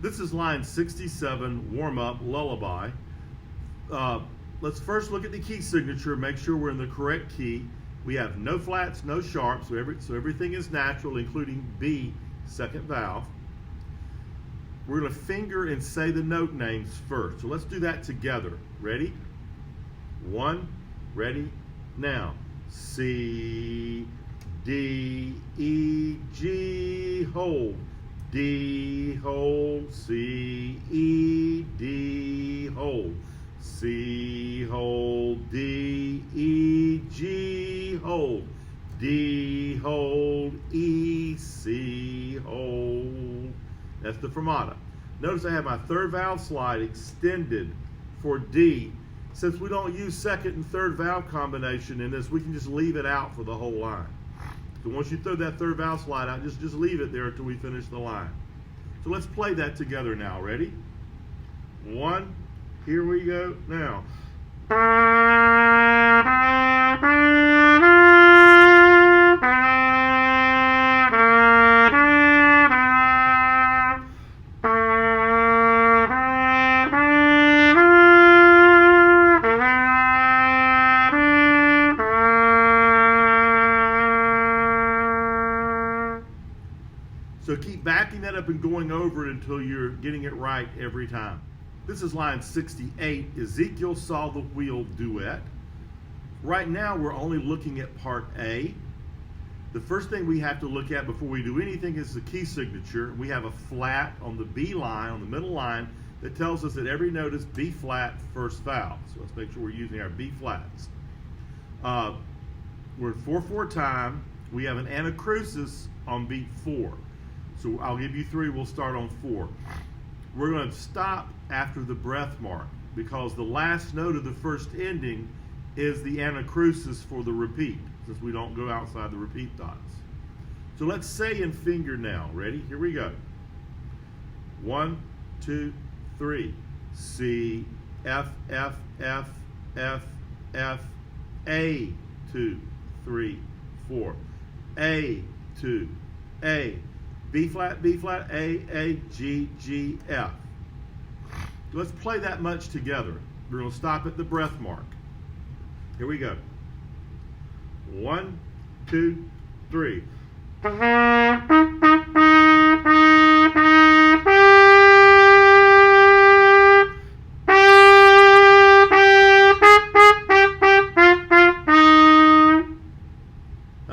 This is line 67, warm up, lullaby. Let's first look at the key signature, make sure we're in the correct key. We have no flats, no sharps, so everything is natural, including B, second valve. We're going to finger and say the note names first. So let's do that together. Ready? One, ready, now. C, D, E, G, hold. D, hold. C, E, D, hold. C, hold. D, E, G, hold. D, hold. E, C, hold. That's the fermata. Notice I have my third valve slide extended for D. Since we don't use second and third valve combination in this, we can just leave it out for the whole line. So once you throw that third valve slide out, just leave it there until we finish the line. So let's play that together now. Ready? One, here we go now. So keep backing that up and going over it until you're getting it right every time. This is line 68, Ezekiel Saw the Wheel duet. Right now we're only looking at part A. The first thing we have to look at before we do anything is the key signature. We have a flat on the B line, on the middle line, that tells us that every note is B flat first valve. So let's make sure we're using our B flats. We're in 4/4 time. We have an anacrusis on beat 4. So I'll give you 3, we'll start on 4. We're going to stop after the breath mark because the last note of the first ending is the anacrusis for the repeat, since we don't go outside the repeat dots. So let's say in finger now. Ready? Here we go. 1, 2, 3. C, F, F, F, F, F, A, 2, 3, 4. A, 2, A. B flat, A, G, G, F. Let's play that much together. We're going to stop at the breath mark. Here we go. 1, 2, 3. Now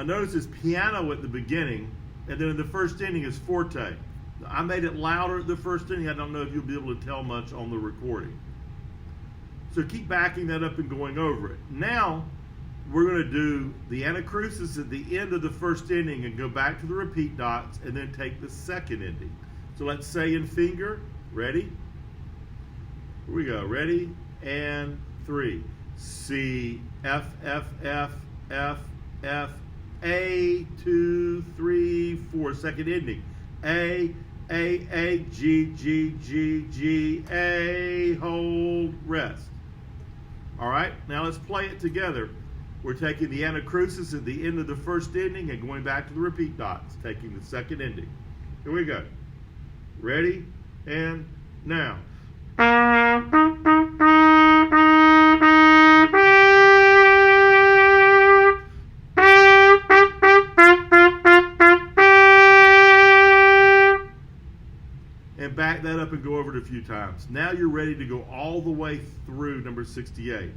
notice it's piano at the beginning, and then in the first ending is forte. I made it louder at the first ending. I don't know if you'll be able to tell much on the recording. So keep backing that up and going over it. Now we're going to do the anacrusis at the end of the first ending and go back to the repeat dots and then take the second ending. So let's say in finger. Ready? Here we go. Ready? And 3. C, F, F, F, F, F, A, 2, 3, 4. Second ending. A, G, G, G, G, A, hold, rest. All right, now let's play it together. We're taking the anacrusis at the end of the first ending and going back to the repeat dots, taking the second ending. Here we go. Ready? And now. And back that up and go over it a few times. Now you're ready to go all the way through number 68.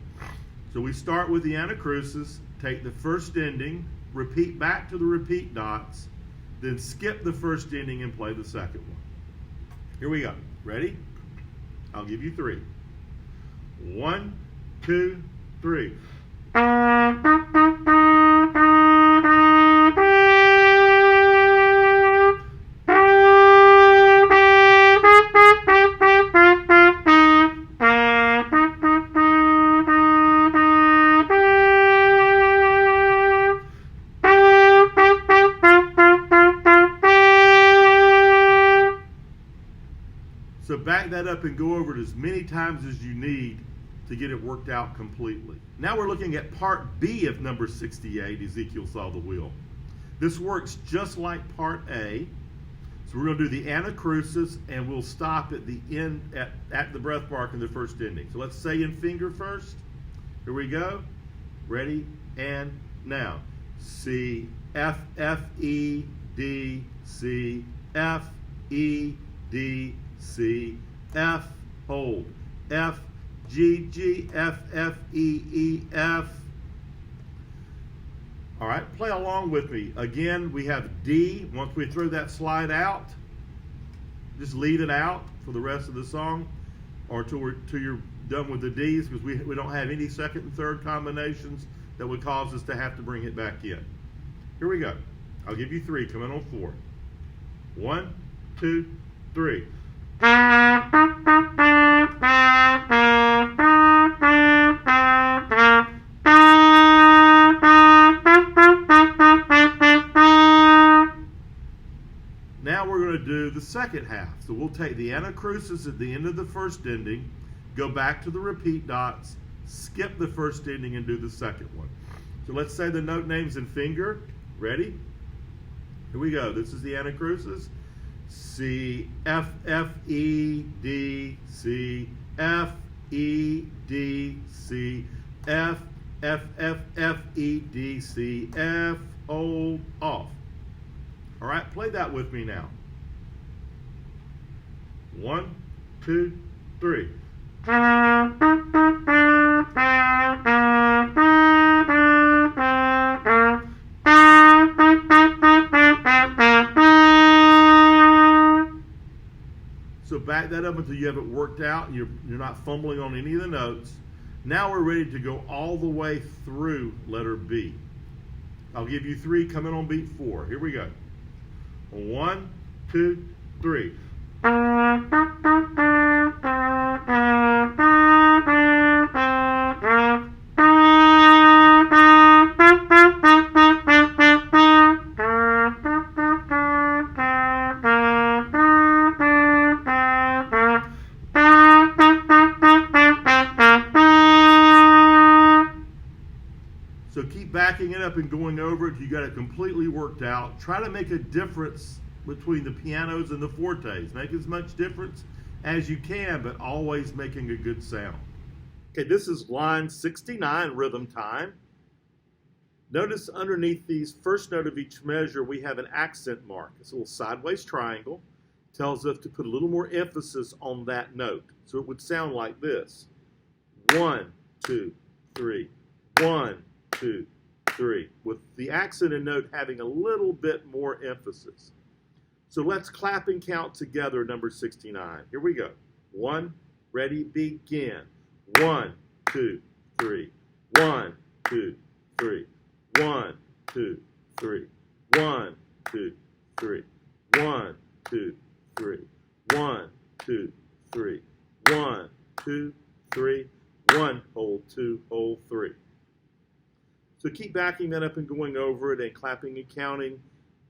So we start with the anacrusis, take the first ending, repeat back to the repeat dots, then skip the first ending and play the second one. Here we go. Ready? I'll give you 3. 1, 2, 3. So back that up and go over it as many times as you need to get it worked out completely. Now we're looking at part B of number 68, Ezekiel Saw the Wheel. This works just like part A. So So we're going to do the anacrusis, and we'll stop at the end, at the breath mark in the first ending. So let's say in finger first. Here we go. Ready, and now. C, F, F, E, D, C, F, E, D, C, F, hold. F, G, G, F, F, E, E, F. All right, play along with me. Again, we have D. Once we throw that slide out, just leave it out for the rest of the song, or till you're done with the D's, because we don't have any second and third combinations that would cause us to have to bring it back in. Here we go. I'll give you 3. Come in on 4. 1, 2, 3. Now we're going to do the second half. So we'll take the anacrusis at the end of the first ending, go back to the repeat dots, skip the first ending, and do the second one. So let's say the note names in finger. Ready? Here we go. This is the anacrusis. C, F, F, E, D, C, F, E, D, C, F, F, F, F, E, D, C, F, hold, off. All right, play that with me now. 1, 2, 3. So back that up until you have it worked out. You're not fumbling on any of the notes. Now we're ready to go all the way through letter B. I'll give you 3. Come in on beat 4. Here we go. 1, 2, 3. So keep backing it up and going over it. You got it completely worked out. Try to make a difference between the pianos and the fortes. Make as much difference as you can, but always making a good sound. Okay, this is line 69, rhythm time. Notice underneath these first note of each measure, we have an accent mark. It's a little sideways triangle. Tells us to put a little more emphasis on that note. So it would sound like this. 1, 2, 3. 1, 2, 3. With the accented note having a little bit more emphasis. So let's clap and count together number 69. Here we go. 1, ready, begin. 1, 2, 3. 1, 2, 3. 1, 2, 3. 1, 2, 3. 1, 2, 3. 1, 2, 3. 1, 2, 3. 1, hold, 2, hold, 3. So keep backing that up and going over it and clapping and counting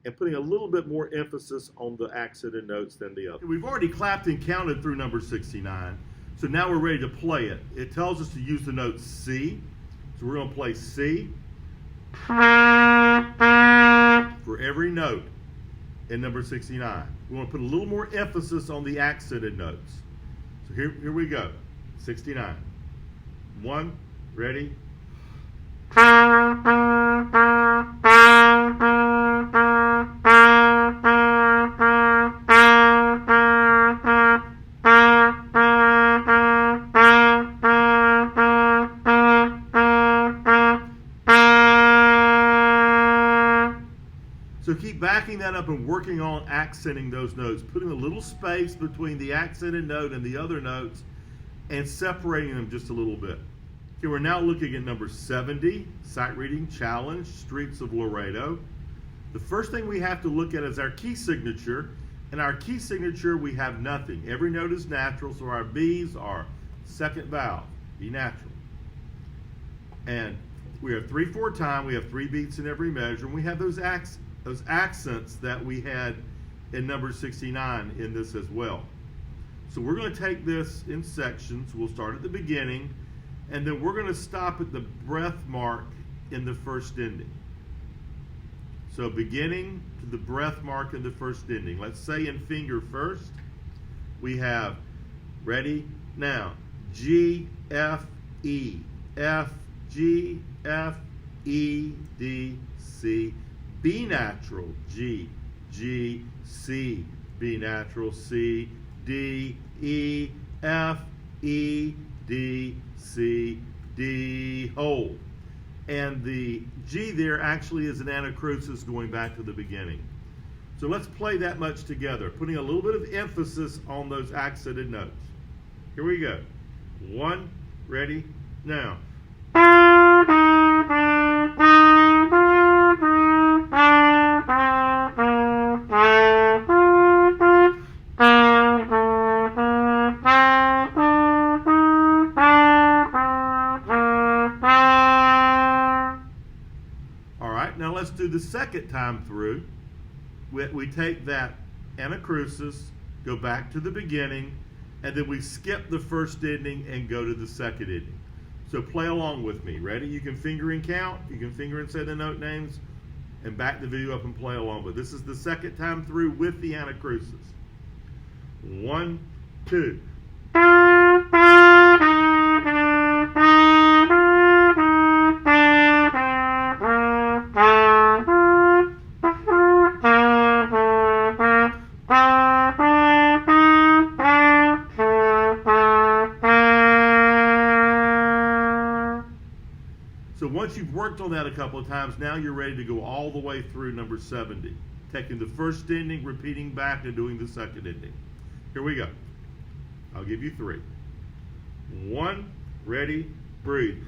and putting a little bit more emphasis on the accented notes than the other. We've already clapped and counted through number 69, so now we're ready to play it. It tells us to use the note C, so we're going to play C for every note in number 69. We want to put a little more emphasis on the accented notes. So here we go, 69. 1, ready. So keep backing that up and working on accenting those notes, putting a little space between the accented note and the other notes and separating them just a little bit. Okay, we're now looking at number 70, Sight Reading Challenge, Streets of Laredo. The first thing we have to look at is our key signature. In our key signature, we have nothing. Every note is natural, so our B's are second valve, B natural. And we have 3/4 time, we have 3 beats in every measure, and we have those accents that we had in number 69 in this as well. So we're going to take this in sections. We'll start at the beginning, and then we're going to stop at the breath mark in the first ending. So beginning to the breath mark in the first ending. Let's say in finger first, we have, ready, now, G, F, E, F, G, F, E, D, C, B natural, G, G, C, B natural, C, D, E, F, E, D, C, D, hold. And the G there actually is an anacrusis going back to the beginning. So let's play that much together, putting a little bit of emphasis on those accented notes. Here we go. 1, ready, now. Now let's do the second time through. We take that anacrusis, go back to the beginning, and then we skip the first ending and go to the second ending. So play along with me. Ready? You can finger and count. You can finger and say the note names, and back the video up and play along. But this is the second time through with the anacrusis. 1, 2. So once you've worked on that a couple of times, now you're ready to go all the way through number 70. Taking the first ending, repeating back, and doing the second ending. Here we go. I'll give you 3. 1, ready, breathe.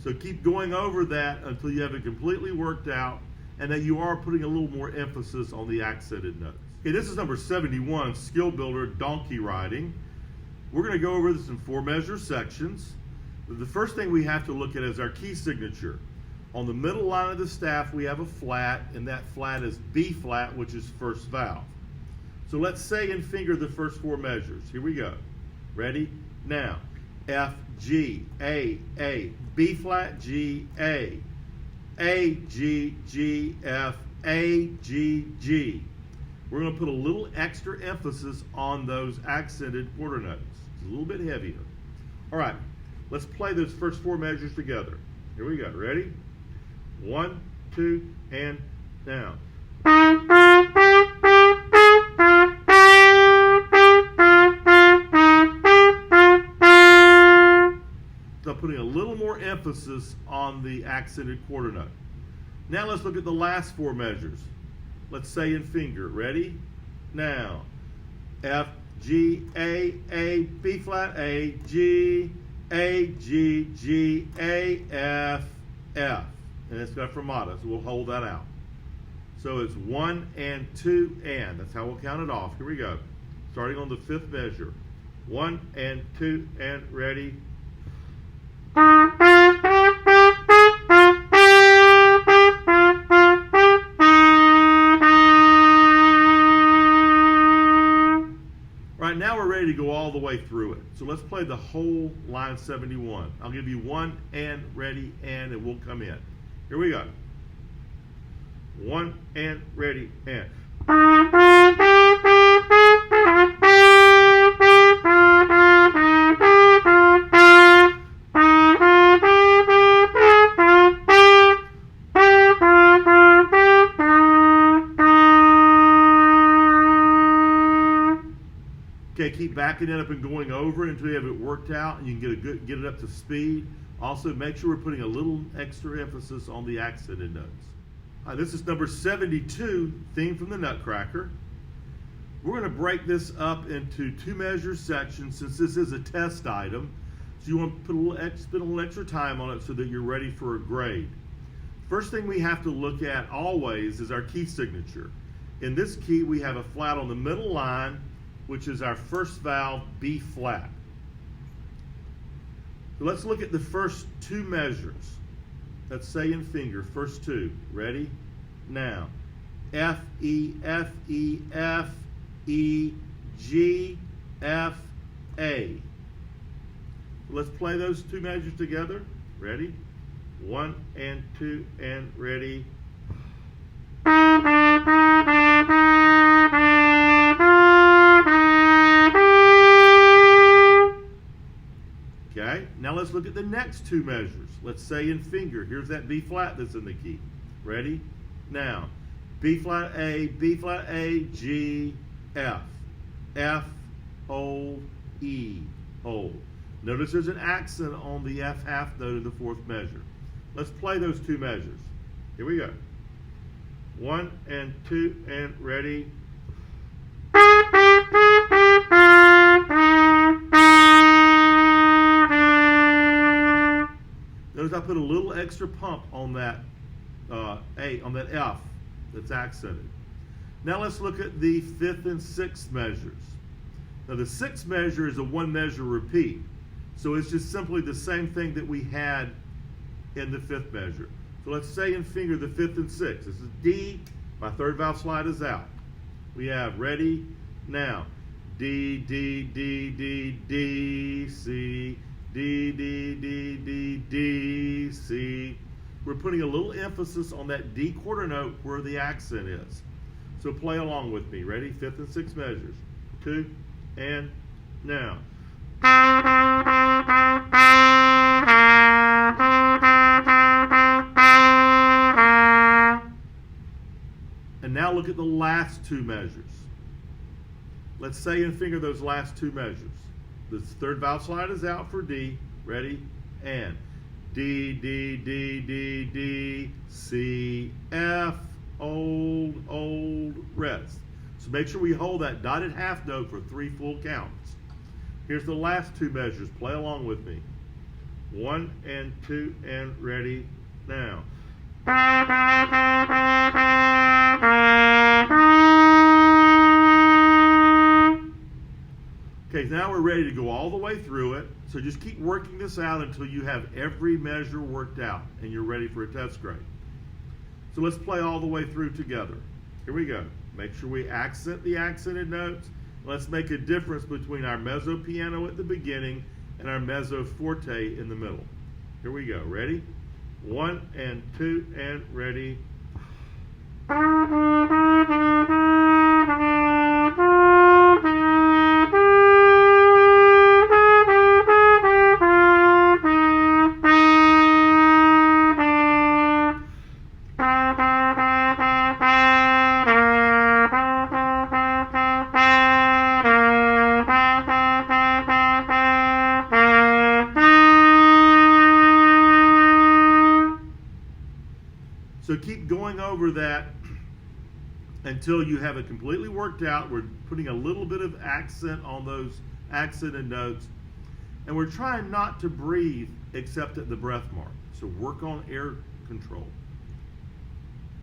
So keep going over that until you have it completely worked out and that you are putting a little more emphasis on the accented notes. Okay, this is number 71, Skill Builder, Donkey Riding. We're going to go over this in 4 measure sections. The first thing we have to look at is our key signature. On the middle line of the staff, we have a flat, and that flat is B flat, which is first valve. So let's say and finger the first 4 measures. Here we go. Ready? Now. F, G, A, B flat, G, A, G, G, F, A, G, G. We're going to put a little extra emphasis on those accented quarter notes. It's a little bit heavier. All right, let's play those first 4 measures together. Here we go. Ready? 1, 2, and now. So putting a little more emphasis on the accented quarter note. Now let's look at the last 4 measures. Let's say in finger. Ready? Now. F, G, A, B flat, A, G, G, A, F, F. And it's got fermata, so we'll hold that out. So it's 1 and 2 and. That's how we'll count it off. Here we go. Starting on the 5th measure. 1 and 2 and ready. Right now we're ready to go all the way through it. So let's play the whole line 71. I'll give you 1 and ready and we'll come in. Here we go. 1 and ready and. Okay, keep backing it up and going over it until you have it worked out and you can get it up to speed. Also, make sure we're putting a little extra emphasis on the accented notes. This is number 72, theme from the Nutcracker. We're going to break this up into 2 measure sections since this is a test item. So you want to spend a little extra time on it so that you're ready for a grade. First thing we have to look at always is our key signature. In this key, we have a flat on the middle line, which is our first valve, B flat. So let's look at the first two measures. Let's say in finger, first two. Ready? Now, F, E, F, E, F, E, G, F, A. Let's play those two measures together. Ready? 1 and 2 and ready. Okay, now let's look at the next two measures. Let's say in finger. Here's that B flat that's in the key. Ready? Now, B flat A, G, F. F, hold, E, hold. Notice there's an accent on the F half note in the fourth measure. Let's play those two measures. Here we go. 1 and 2 and ready. Notice I put a little extra pump on that on that F that's accented. Now let's look at the fifth and sixth measures. Now the sixth measure is a one measure repeat. So it's just simply the same thing that we had in the fifth measure. So let's say in finger the fifth and sixth. This is D. My third valve slide is out. We have ready now. D, D, D, D, D, C, D, D, D, D, D, C. We're putting a little emphasis on that D quarter note where the accent is. So play along with me. Ready? Fifth and sixth measures. 2 and now. And now look at the last two measures. Let's say and finger those last two measures. The third valve slide is out for D. Ready? And D, D, D, D, D, C, F, old, rest. So make sure we hold that dotted half note for 3 full counts. Here's the last two measures. Play along with me. 1 and 2 and ready now. Okay, now we're ready to go all the way through it. So just keep working this out until you have every measure worked out and you're ready for a test grade. So let's play all the way through together. Here we go. Make sure we accent the accented notes. Let's make a difference between our mezzo piano at the beginning and our mezzo forte in the middle. Here we go. Ready? 1 and 2 and ready. So keep going over that until you have it completely worked out. We're putting a little bit of accent on those accented notes. And we're trying not to breathe except at the breath mark. So work on air control.